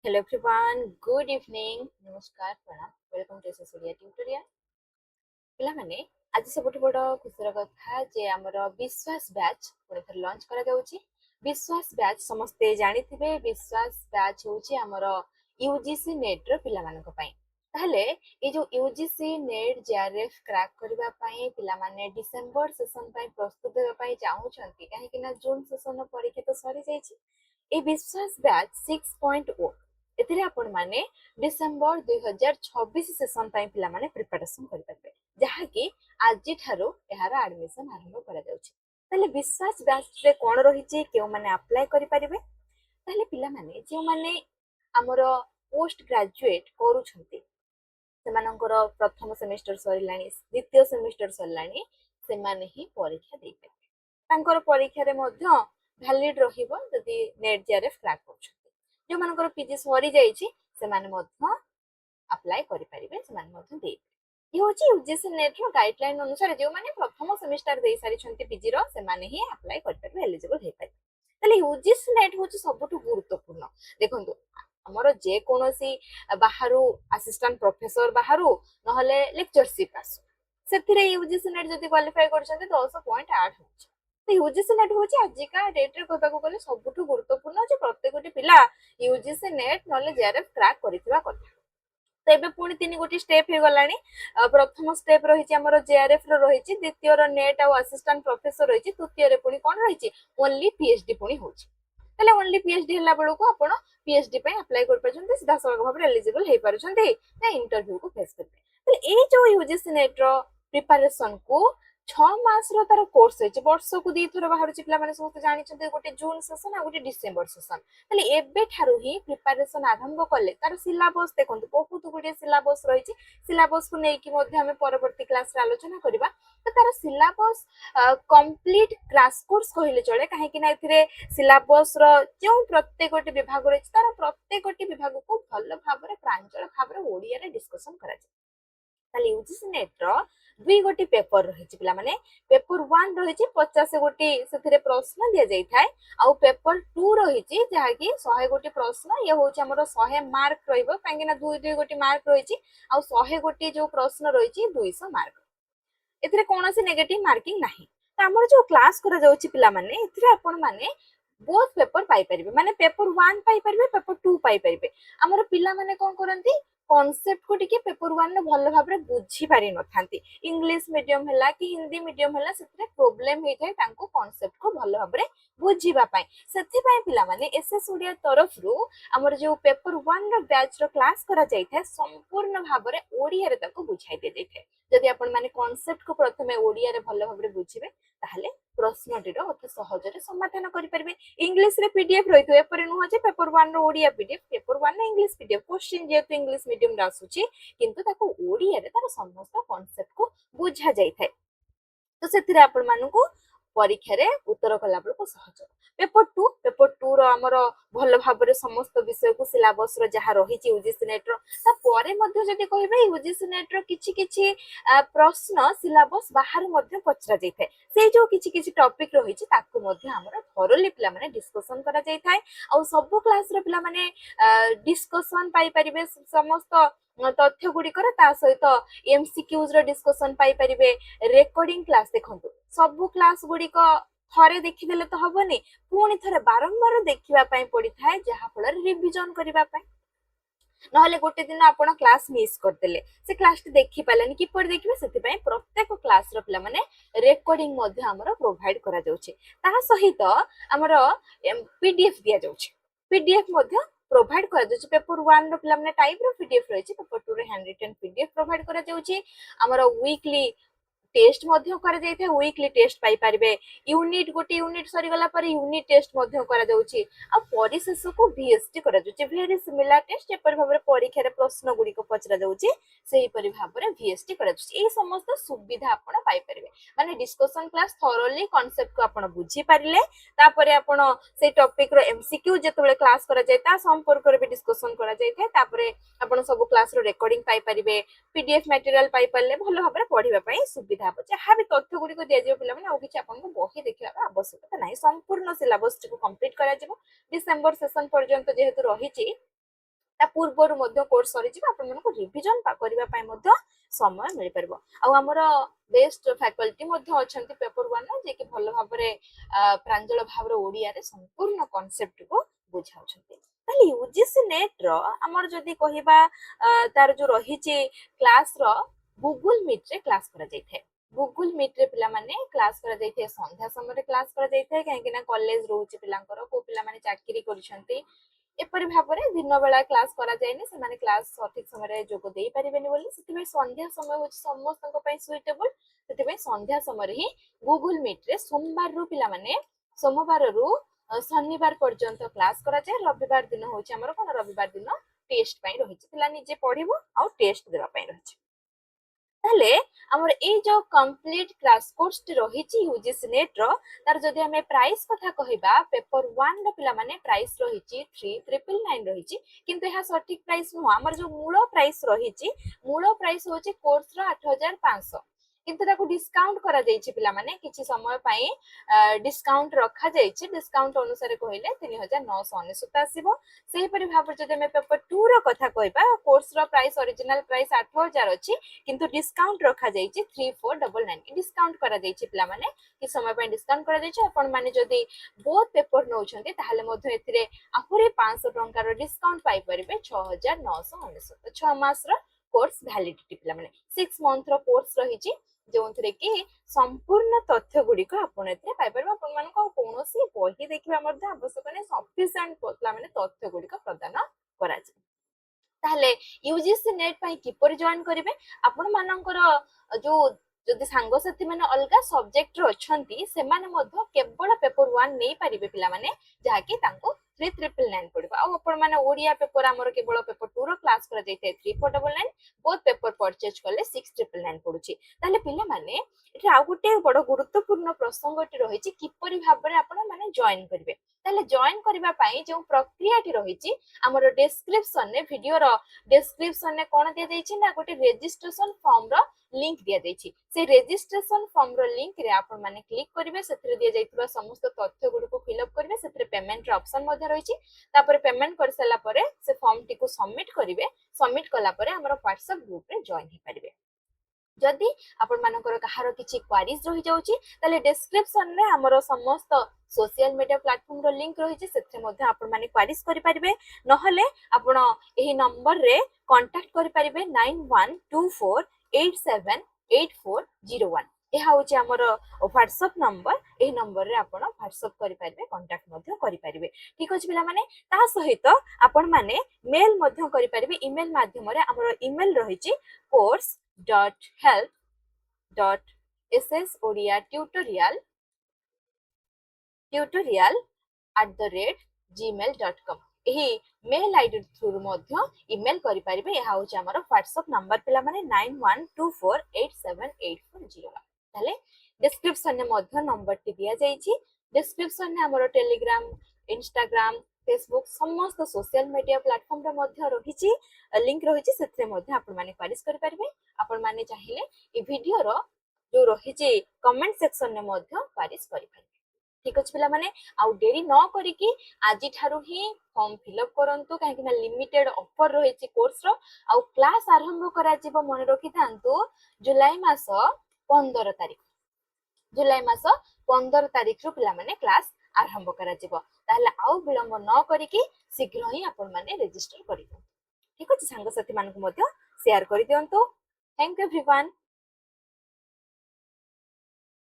Hello everyone, good evening, नमस्कार प्रणाम, welcome to SS Odia tutorial. पिलामाने आज सबुठ बड़ खुशीर कथा जे आमर विश्वास बैच पुणी थर लॉन्च करा जाउची। विश्वास बैच समस्ते जानिथिबे विश्वास बैच होची आमर यूजीसी नेट रो पिलामानक पई। ताहले ए जो यूजीसी नेट जेआरएफ क्रैक करबा पई पिलामाने डिसेंबर सेशन पई प्रस्तुत हेबा पई चाहूछंती काहे कि ना जून सेशन परीक्षा तो सरी जाईची। ए विश्वास बैच 6.0 एथिरे आपण माने डिसेंबर 2026 सेशन पई पिला माने प्रिपरेशन करि परबे जहा कि आज ठारो एहार एडमिशन आरंभ करा जाउछि। ताले विश्वास बैच रे कोन रहिछि केउ माने अप्लाई करि परिबे ताले पिला माने जे माने हमर पोस्ट ग्रेजुएट करूछंती सेमानकर प्रथम सेमेस्टर सरिलानी द्वितीय सेमेस्टर सरिलानी सेमाने ही परीक्षा देइ परिबे। तांकर परीक्षा रे मध्य भैलिड रहिबो जदि नेट जेआरएफ क्रैक करछंती। जो मानकर पीजी सरी जाईछि सेमाने मध्य अप्लाई करि परिबे सेमाने मध्य देइ। ये होची यूजीसी नेट रो गाइडलाइन अनुसार जो माने प्रथम सेमेस्टर देइ सारि छंती पीजी रो सेमाने ही अप्लाई करि परिबे एलिजिबल हे परिबे। ताले यूजीसी नेट होची सबटु गुरुत्वपूर्ण। देखंतु हमर जे कोनोसी बाहरु असिस्टेंट प्रोफेसर बाहरु नहले लेक्चरशिप आसु सेथिरे यूजीसी नेट जदि क्वालिफाई करछंती 10.8 होची। तो यूजीसी नेट होची आजिका डेट रे कहबाकू गले सबटु गुरुत्वपूर्ण जे प्रत्येकटी पिला यूजीसी नेट नहले जेआरएफ क्रैक करिथिबा कथा। तो एबे पुणी तीन गोटी स्टेप हे गलानी। प्रथम स्टेप रहिछि हमर जेआरएफ रो रहिछि, द्वितीय रो नेट आ असिस्टेंट प्रोफेसर रहिछि, तृतीय रे पुणी कोन रहिछि ओनली पीएचडी पुणी होछि। तले ओनली पीएचडी हला बेलको आपण पीएचडी पे अप्लाई कर परछन्ते सीधा सळग भाबरे एलिजिबल हे परछन्ते ना इंटरव्यू को फेस करबे। तले ए जो यूजीसी नेट रो प्रिपरेशन को 6 मास रो तार कोर्स है वर्ष को दी थर बाहर पिला माने समस्त जानि छन्ते गोटे जून सेशन आ गोटे डिसेंबर सेशन। तले एबे ठारु ही प्रिपरेशन आरंभ कले तार सिलेबस देखंतु बहुत गुडे सिलेबस रहिछि। सिलेबस को नै कि मध्ये हमें परवर्ती क्लास रे आलोचना करिबा। तो तार सिलेबस कंप्लीट क्रैश कोर्स कहिले चले काहे कि ना एथिरे सिलेबस रो जो प्रत्येकटी विभाग रहिछि तार प्रत्येकटी विभाग को भल भाबरे प्रांजल भाबरे ओडिया रे डिस्कशन करा जाय। ताले यूजीसी नेट रो दुई गोटी पेपर रहिछि पिला माने पेपर 1 रहिछि 50 गोटी सेथिरे प्रश्न दिया जाय थाए आ पेपर 2 रहिछि जहा कि 100 गोटी प्रश्न ये होछि हमरो 100 मार्क रहइबो काहे ना दुई दुई गोटी मार्क रहिछि आ 100 गोटी जो प्रश्न रहिछि 200 मार्क। एथिरे कोनोसी नेगेटिव मार्किंग नाही। त हमर जो क्लास करा जाउछि पिला माने एथिरे आपण माने बोथ पेपर पाई परिबे माने पेपर 1 पाई परिबे पेपर 2 पाई परिबे। हमर पिला माने कोन करंती कॉन्सेप्ट को टिके पेपर 1 ने भल भाबरे बुझी पारि न थांती। इंग्लिश मीडियम हला कि हिंदी मीडियम हला सेते प्रॉब्लम हे थाय तांको कॉन्सेप्ट को भल भाबरे बुझीबा पाई। सेति पाई पिला माने एसएस ओडिया तरफ रु हमर जो पेपर 1 रो बैच रो क्लास करा जाय थाय संपूर्ण भाबरे ओडिया रे ताको बुझाई दे जाय थाय। जदि आपण माने कॉन्सेप्ट को प्रथमे ओडिया रे भल भाबरे बुझिबे ताहले प्रश्नटिरो अति सहजरे समाधान करि परिबे। इंग्लिश रे पीडीएफ रहितो एपरे नुह जे पेपर 1 रो ओडिया पीडीएफ पेपर 1 ने इंग्लिश पीडीएफ क्वेश्चन जेतु इंग्लिश मीडियम रा आसुची किंतु ताको ओडिया रे तार समस्त कांसेप्ट को बुझा जाय थाय। तो सेथिरे आपण मानकु परीक्षा रे उत्तर कला बेलको सहज। पेपर 2 रो हमर भल भाबरे समस्त विषय को सिलेबस रो जहा रहिछि यूजीसी नेट रो ता परे मध्ये जदि कहिबे यूजीसी नेट रो किछि किछि प्रश्न सिलेबस बाहर मध्ये पचरा जाय थाय। से जो किछि किछि टॉपिक रहिछि ताको मध्ये हमर थरोली पिला माने डिस्कशन करा जाय थाय आ सब क्लास रो पिला माने डिस्कशन पाई परिबे समस्त तथ्य गुडी कर ता सहित एमसीक्यूज रो डिस्कशन पाई परिबे। रेकॉर्डिंग क्लास देखंतु सब क्लास गुडी को थरे देखि देले तो हबनी पुणी थरे बारंबार देखिबा पई पड़ी थाए जहा फल रिवीजन करिबा पई नहले गोटे दिन आपण क्लास मिस कर देले से क्लास टी देखि पालेनी कि पर देखिबे सेति पई प्रत्येक क्लास रो पिला माने रेकॉर्डिंग मध्ये हमरो प्रोवाइड करा जाउछि। ता सहित हमरो पीडीएफ दिया जाउछि। पीडीएफ मध्ये प्रोवाइड करा जाउछि। पेपर 1 रो पिला माने टाइप रो पीडीएफ रहिछि पेपर 2 रे हैंड रिटन पीडीएफ प्रोवाइड करा जाउछि। हमरो वीकली टेस्ट मध्य करा जाय थे वीकली टेस्ट पाई परिबे। यूनिट गोटे यूनिट सरी गला पर यूनिट टेस्ट मध्य करा जाउछि आ परिशेष को वीएसटी करा जाउछि। वेरी सिमिलर टेस्ट एपर भाबरे परीक्षा रे प्रश्न गुडी को पचरा जाउछि सेही परि भाबरे वीएसटी करा जाउछि। ए समस्त सुविधा आपण पाई परिबे माने डिस्कशन क्लास थरोली कांसेप्ट को आपण बुझी पारिले तापरे आपण से टॉपिक रो एमसीक्यू जेतबेले क्लास करा जाय ता संपर्क रे भी डिस्कशन करा जाय थे तापरे आपण सब क्लास रो रेकॉर्डिंग पाई परिबे। पीडीएफ मटेरियल पाई परले भलो भाबरे पढिबा पई सुविधा हो। जहाँ भी तथ्य गुडी को दिया पिला माने और किछि आपन को बही देखिबा आवश्यकता नाही। संपूर्ण सिलेबस को कंप्लीट करा जिवो डिसेंबर सेशन पर्यंत जेहेतु रहिछि ତା ପୂର୍ବରୁ ମଧ୍ୟ କୋର୍ସ ସରିଯିବ ଆପଣମାନଙ୍କୁ ରିଭିଜନ କରିବା ପାଇଁ ମଧ୍ୟ ସମୟ ମିଳିପାରିବ। ଆଉ ଆମର ବେଷ୍ଟ ଫ୍ୟାକଲ୍ଟି ମଧ୍ୟ ଅଛନ୍ତି ପେପର ୱାନ୍ ଯିଏକି ଭଲ ଭାବରେ ପ୍ରାଞ୍ଜଳ ଭାବରେ ଓଡ଼ିଆରେ ସମ୍ପୂର୍ଣ୍ଣ କନସେପ୍ଟକୁ ବୁଝାଉଛନ୍ତି। ତାହେଲେ ୟୁଜିସି ନେଟ୍ର ଆମର ଯଦି କହିବା ତାର ଯୋଉ ରହିଛି କ୍ଲାସର ଗୁଗୁଲ ମିଟ୍ରେ କ୍ଲାସ କରାଯାଇଥାଏ। ଗୁଗୁଲ ମିଟ୍ରେ ପିଲାମାନେ କ୍ଲାସ କରାଯାଇଥାଏ, ସନ୍ଧ୍ୟା ସମୟରେ କ୍ଲାସ କରାଯାଇଥାଏ, କାହିଁକି ନା କଲେଜ ରହୁଛି ପିଲାଙ୍କର, କୋଉ ପିଲାମାନେ ଚାକିରି କରିଛନ୍ତି, ଏପରି ଭାବରେ ଦିନ ବେଳା କ୍ଲାସ କରାଯାଏନି, ସେମାନେ କ୍ଲାସ ସଠିକ ସମୟରେ ଯୋଗ ଦେଇପାରିବେନି ବୋଲି ସେଥିପାଇଁ ସନ୍ଧ୍ୟା ସମୟ ହଉଛି ସମସ୍ତଙ୍କ ପାଇଁ ସୁଇଟେବୁଲ। ସେଥିପାଇଁ ସନ୍ଧ୍ୟା ସମୟରେ ହିଁ ଗୁଗୁଲ ମିଟ୍ରେ ସୋମବାରରୁ ଶନିବାର ପର୍ଯ୍ୟନ୍ତ କ୍ଲାସ କରାଯାଏ। ରବିବାର ଦିନ ହଉଛି ଆମର କଣ, ରବିବାର ଦିନ ଟେଷ୍ଟ ପାଇଁ ରହିଛି, ପିଲା ନିଜେ ପଢିବ ଆଉ ଟେଷ୍ଟ ଦେବା ପାଇଁ ରହିଛି। ତାହେଲେ ଆମର ଏଇ ଯୋଉ କମ୍ପ୍ଲିଟ କ୍ରାଶ କୋର୍ସଟି ରହିଛି ୟୁଜିସି ନେଟ୍ର, ତାର ଯଦି ଆମେ ପ୍ରାଇସ୍ କଥା କହିବା, ପେପର ୱାନ୍ ର ପିଲାମାନେ ପ୍ରାଇସ୍ ରହିଛି 3,999 ରହିଛି, କିନ୍ତୁ ଏହା ସଠିକ ପ୍ରାଇସ୍ ନୁହଁ। ଆମର ଯୋଉ ମୂଳ ପ୍ରାଇସ୍ ରହିଛି, ମୂଳ ପ୍ରାଇସ୍ ହଉଛି କୋର୍ସର 8,500, କିନ୍ତୁ ତାକୁ ଡିସକାଉଣ୍ଟ କରାଯାଇଛି ପିଲାମାନେ, କିଛି ସମୟ ପାଇଁ ଡିସକାଉଣ୍ଟ ରଖାଯାଇଛି। ଡିସକାଉଣ୍ଟ ଅନୁସାରେ କହିଲେ 3,999 ଆସିବ। ସେହିପରି ଭାବରେ ଯଦି ଆମେ ପେପର ଟୁ ର କଥା କହିବା, କୋର୍ସର ପ୍ରାଇସ୍ ଅରିଜିନାଲ ପ୍ରାଇସ୍ 8,000 ଅଛି, କିନ୍ତୁ ଡିସକାଉଣ୍ଟ ରଖାଯାଇଛି 3,499, ଡିସକାଉଣ୍ଟ କରାଯାଇଛି ପିଲାମାନେ, କିଛି ସମୟ ପାଇଁ ଡିସକାଉଣ୍ଟ କରାଯାଇଛି। ଆପଣମାନେ ଯଦି ବୋଥ ପେପର ନେଉଛନ୍ତି ତାହେଲେ ମଧ୍ୟ ଏଥିରେ ଆହୁରି 500 ଟଙ୍କାର ଡିସକାଉଣ୍ଟ ପାଇପାରିବେ, 6,999। 6 ମାସର କୋର୍ସ ଭ୍ୟାଲିଡିଟି ପିଲାମାନେ, 6 ମନ୍ଥର କୋର୍ସ ରହିଛି, ଯେଉଁଥିରେ କି ସମ୍ପୂର୍ଣ୍ଣ ତଥ୍ୟ ଗୁଡିକ ଆପଣ ଏଥିରେ ପାଇପାରିବେ। ଆପଣମାନଙ୍କୁ କୌଣସି ବହି ଦେଖିବା ମଧ୍ୟ ଆବଶ୍ୟକ ନାହିଁ, ସଫିସିଏଣ୍ଟ ପିଲାମାନେ ତଥ୍ୟ ଗୁଡିକ ପ୍ରଦାନ କରାଯାଏ। ତାହେଲେ ୟୁଜିସି ନେଟ୍ ପାଇଁ କିପରି ଜଏନ୍ କରିବେ, ଆପଣ ମାନଙ୍କର ଯୋଉ ଯଦି ସାଙ୍ଗସାଥି ମାନେ ଅଲଗା ସବଜେକ୍ଟରେ ଅଛନ୍ତି, ସେମାନେ ମଧ୍ୟ କେବଳ ପେପର ୱାନ୍ ନେଇପାରିବେ ପିଲାମାନେ, ଯାହାକି ତାଙ୍କୁ 3,999 ପଡିବ। ଆଉ ଆପଣ ମାନେ ଓଡିଆ ପେପର ଆମର କେବଳ ପେପର ଟୁ ର କ୍ଲାସ କରାଯାଇଥାଏ 3,499, ବୋଥ ପେପର ପରଚେଜ କଲେ 6,999 ପଡୁଛି। ତାହେଲେ ପିଲାମାନେ ଏଠି ଆଉ ଗୋଟେ ବଡ ଗୁରୁତ୍ୱପୂର୍ଣ୍ଣ ପ୍ରସଙ୍ଗଟି ରହିଛି, କିପରି ଭାବରେ ଆପଣ ମାନେ ଜଏନ୍ କରିବେ। ତାହେଲେ ଜଏନ୍ କରିବା ପାଇଁ ଯେଉଁ ପ୍ରକ୍ରିୟାଟି ରହିଛି, ଆମର ଡେସ୍କ୍ରିପସନରେ, ଭିଡିଓର ଡେସ୍କ୍ରିପସନରେ କଣ ଦିଆଯାଇଛି ନା ଗୋଟେ ରେଜିଷ୍ଟ୍ରେସନ ଫର୍ମର ଲିଙ୍କ ଦିଆଯାଇଛି। ସେ ରେଜିଷ୍ଟ୍ରେସନ ଫର୍ମର ଲିଙ୍କରେ ଆପଣ ମାନେ କ୍ଲିକ୍ କରିବେ, ସେଥିରେ ଦିଆଯାଇଥିବା ସମସ୍ତ ତଥ୍ୟ ଗୁଡ଼ିକୁ ଫିଲ୍ଅପ୍ କରିବେ, ସେଥିରେ ପେମେଣ୍ଟର ଅପସନ ମଧ୍ୟ ରହିଛି। ତାପରେ ପେମେଣ୍ଟ କରିସାରିଲା ପରେ ସେ ଫର୍ମଟିକୁ ସବମିଟ୍ କରିବେ, ସବମିଟ୍ କଲା ପରେ ଆମର ହ୍ୱାଟ୍ସଆପ୍ ଗ୍ରୁପରେ ଜଏନ୍ ହେଇପାରିବେ। ଯଦି ଆପଣ ମାନଙ୍କର କାହାର କିଛି କ୍ୱାରିଜ ରହିଯାଉଛି, ତାହେଲେ ଡେସ୍କ୍ରିପସନରେ ଆମର ସମସ୍ତ ସୋସିଆଲ ମିଡିଆ ପ୍ଲାଟଫର୍ମର ଲିଙ୍କ ରହିଛି, ସେଥିରେ ମଧ୍ୟ ଆପଣ ମାନେ କ୍ୱାରିଜ କରିପାରିବେ। ନହେଲେ ଆପଣ ଏହି ନମ୍ବରରେ କଣ୍ଟାକ୍ଟ କରିପାରିବେ 9124878401। ଏହା ହଉଛି ଆମର ହ୍ୱାଟ୍ସଆପ୍ ନମ୍ବର, ଏହି ନମ୍ବରରେ ଆପଣ ହ୍ୱାଟ୍ସଆପ୍ କରିପାରିବେ, କଣ୍ଟାକ୍ଟ ମଧ୍ୟ କରିପାରିବେ। ଠିକ ଅଛି ପିଲାମାନେ, ତା ସହିତ ଆପଣ ମାନେ ମେଲ ମଧ୍ୟ କରିପାରିବେ। ଇମେଲ ମାଧ୍ୟମରେ ଆମର ଇମେଲ ରହିଛି course.help.ssodiatutorial@gmail.com। ଏହି ମେଲ ଆଇଡି ଥ୍ରୁରୁ ମଧ୍ୟ ଇମେଲ କରିପାରିବେ। ଏହା ହଉଛି ଆମର ହ୍ୱାଟ୍ସଆପ୍ ନମ୍ବର ପିଲାମାନେ 9124878401। ତାହେଲେ ଡେସ୍କ୍ରିପସନରେ ମଧ୍ୟ ନମ୍ବରଟି ଦିଆଯାଇଛି। ଡେସ୍କ୍ରିପସନରେ ଆମର ଟେଲିଗ୍ରାମ, ଇନଷ୍ଟାଗ୍ରାମ, ଫେସବୁକ୍ ସମସ୍ତ ସୋସିଆଲ ମିଡିଆ ପ୍ଲାଟଫର୍ମରେ ମଧ୍ୟ ରହିଛି, ଲିଙ୍କ ରହିଛି, ସେଥିରେ ମଧ୍ୟ ଆପଣମାନେ କ୍ୱାରିଜ କରିପାରିବେ। ଆପଣମାନେ ଚାହିଁଲେ ଏ ଭିଡିଓର ଯୋଉ ରହିଛି କମେଣ୍ଟ ସେକ୍ସନରେ ମଧ୍ୟ କ୍ୱାରିଜ କରିପାରିବେ। ଠିକ ଅଛି ପିଲାମାନେ, ଆଉ ଡେରି ନ କରିକି ଆଜିଠାରୁ ହିଁ ଫର୍ମ ଫିଲ୍ଅପ୍ କରନ୍ତୁ, କାହିଁକି ନା ଲିମିଟେଡ ଅଫର ରହିଛି କୋର୍ସର। ଆଉ କ୍ଲାସ ଆରମ୍ଭ କରାଯିବ, ମନେ ରଖିଥାନ୍ତୁ, ଜୁଲାଇ ମାସ 15 ତାରିଖ। ଜୁଲାଇ ମାସ 15 ତାରିଖରୁ ପିଲାମାନେ କ୍ଲାସ ଆରମ୍ଭ କରାଯିବ। ତାହେଲେ ଆଉ ବିଳମ୍ବ ନ କରିକି ଶୀଘ୍ର ହିଁ ଆପଣମାନେ ରେଜିଷ୍ଟର କରିଦିଅନ୍ତୁ। ଠିକ ଅଛି, ସାଙ୍ଗସାଥି ମାନଙ୍କୁ ମଧ୍ୟ ସେୟାର କରିଦିଅନ୍ତୁ। Thank you everyone.